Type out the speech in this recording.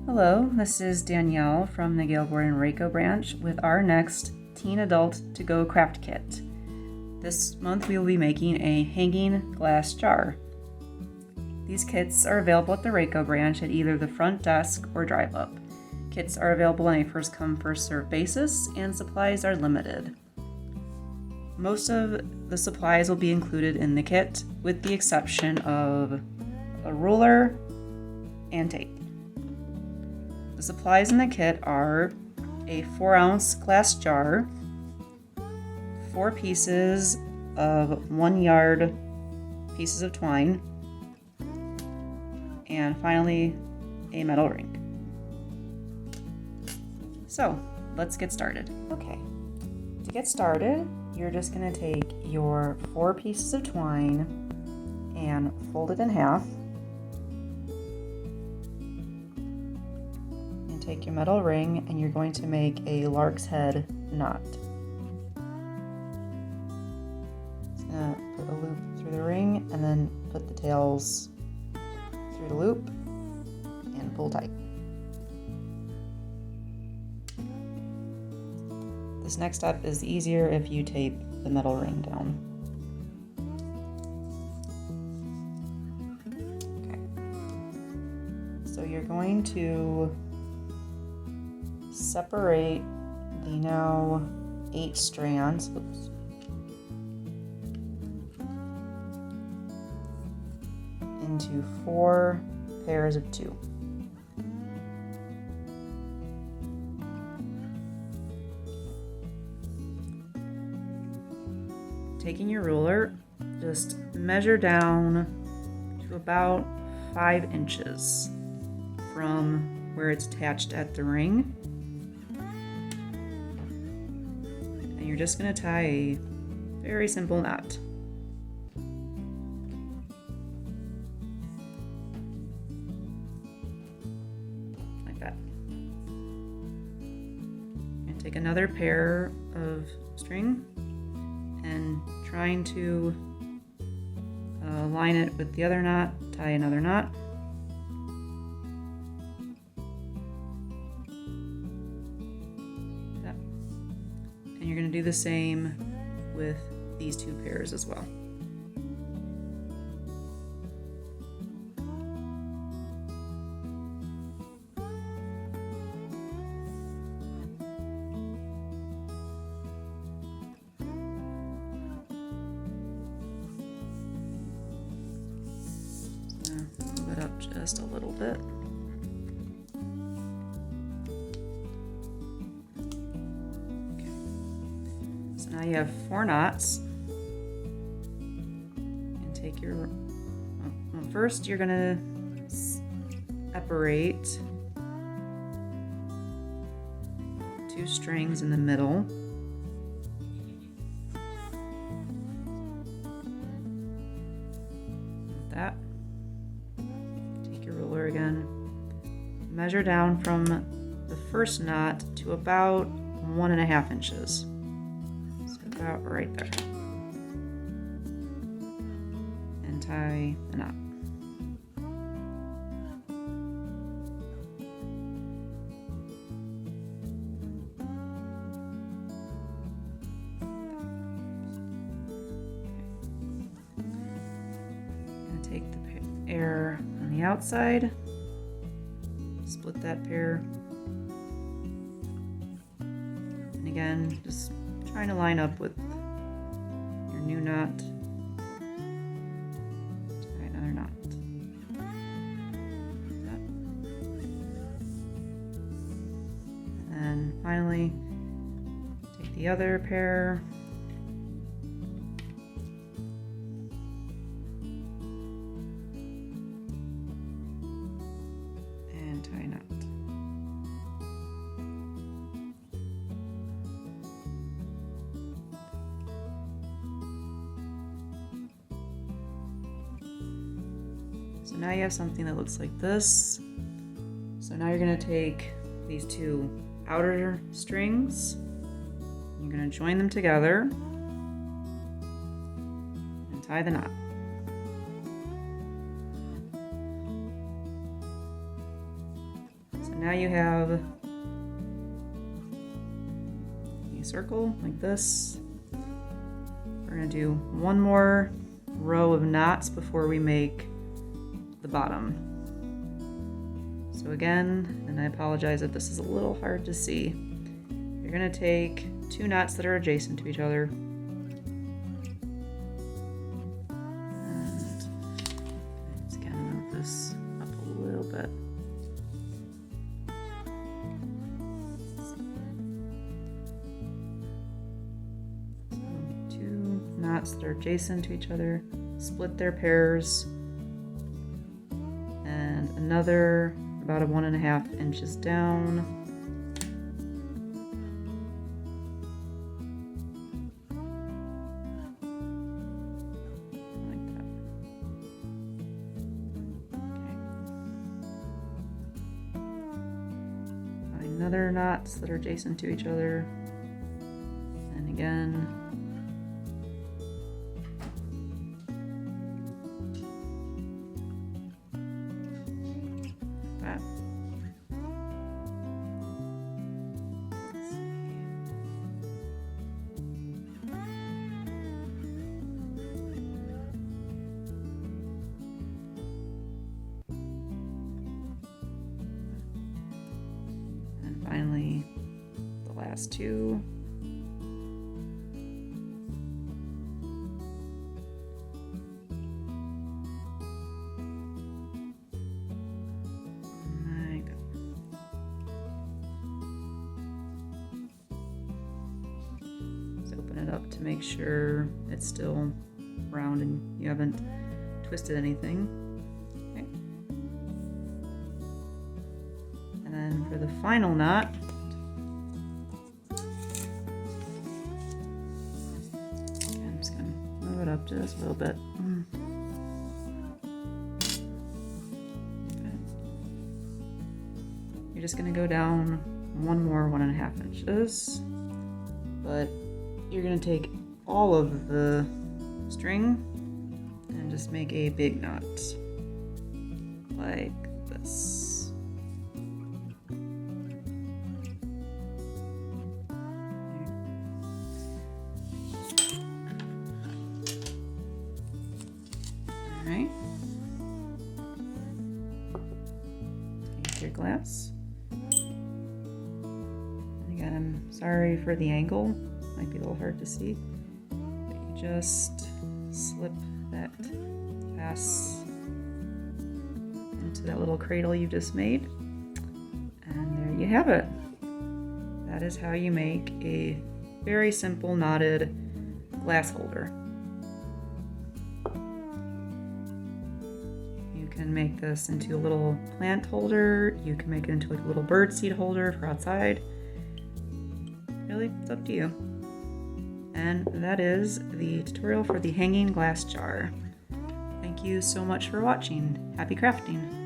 Hello, this is Danielle from the Gailboard and Rakow Branch with our next Teen Adult To Go craft kit. This month we will be making a hanging glass jar. These kits are available at the Rakow Branch at either the front desk or drive up. Kits are available on a first come first served basis and supplies are limited. Most of the supplies will be included in the kit with the exception of a ruler and tape. The supplies in the kit are a 4-ounce glass jar, 4 pieces of 1 yard pieces of twine, and finally a metal ring. So let's get started. Okay, to get started, you're just going to take your 4 pieces of twine and fold it in half. Take your metal ring and you're going to make a lark's head knot. Just gonna put a loop through the ring and then put the tails through the loop and pull tight. This next step is easier if you tape the metal ring down. Okay. So you're going to separate the now 8 strands into 4 pairs of 2. Taking your ruler, just measure down to about 5 inches from where it's attached at the ring. You're just going to tie a very simple knot. Like that. And take another pair of string and trying to line it with the other knot, tie another knot. And you're going to do the same with these 2 pairs as well. So move it up just a little bit. Now you have 4 knots, and take your, well, first you're going to separate 2 strings in the middle. Like that. Take your ruler again, measure down from the first knot to about 1.5 inches. About right there, and tie a knot. Gonna take the pair on the outside, split that pair, and again just trying to line up with your new knot. Tie another knot. And finally, take the other pair. And tie a knot. So now you have something that looks like this. So now you're going to take these 2 outer strings, you're going to join them together and tie the knot. now you have a circle like this. We're gonna do one more row of knots before we make the bottom. So again, and I apologize if this is a little hard to see, you're gonna take 2 knots that are adjacent to each other. And let's kind of move this up a little bit. So 2 knots that are adjacent to each other, split their pairs, and another about 1.5 inches down. Like that. Okay. Another knots that are adjacent to each other. And again. That. And finally, the last 2. Open it up to make sure it's still round and you haven't twisted anything. Okay. And then for the final knot, I'm just going to move it up just a little bit. Okay. You're just going to go down one more 1.5 inches, but you're going to take all of the string and just make a big knot like this. All right. Take your glass. And again, I'm sorry for the angle. Might be a little hard to see, but you just slip that glass into that little cradle you just made, and there you have it. That is how you make a very simple knotted glass holder. You can make this into a little plant holder, you can make it into a little bird seed holder for outside. Really, it's up to you. And that is the tutorial for the hanging glass jar. Thank you so much for watching. Happy crafting!